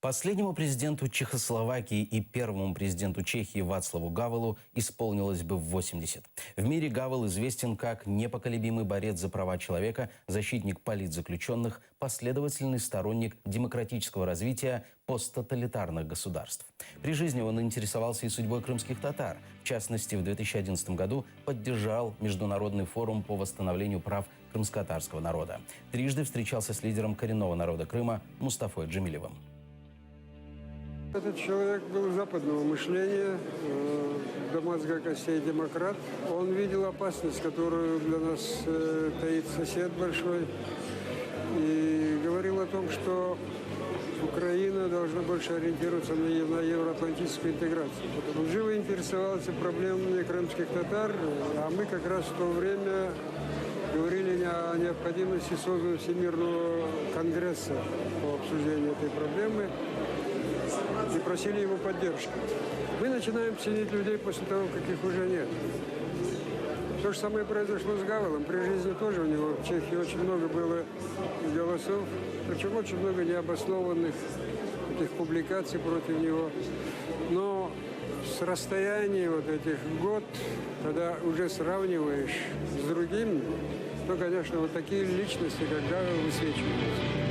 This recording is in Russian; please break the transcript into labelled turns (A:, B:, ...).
A: Последнему президенту Чехословакии и первому президенту Чехии Вацлаву Гавелу исполнилось бы 80. В мире Гавел известен как непоколебимый борец за права человека, защитник политзаключенных, последовательный сторонник демократического развития посттоталитарных государств. При жизни он интересовался и судьбой крымских татар. В частности, в 2011 году поддержал Международный форум по восстановлению прав крымско-татарского народа. Трижды встречался с лидером коренного народа Крыма Мустафой Джемилевым.
B: Этот человек был западного мышления, до мозга костей демократ. Он видел опасность, которую для нас таит сосед большой, и говорил о том, что Украина должна больше ориентироваться на евроатлантическую интеграцию. Он живо интересовался проблемами крымских татар, а мы как раз в то время говорили о необходимости создания Всемирного конгресса по обсуждению этой проблемы и просили его поддержки. Мы начинаем ценить людей после того, как их уже нет. То же самое произошло с Гавелом. При жизни тоже у него в Чехии очень много было голосов, причем очень много необоснованных таких публикаций против него. Но с расстояния вот этих год, когда уже сравниваешь с другими, то, конечно, вот такие личности, как Гавел, высвечиваются.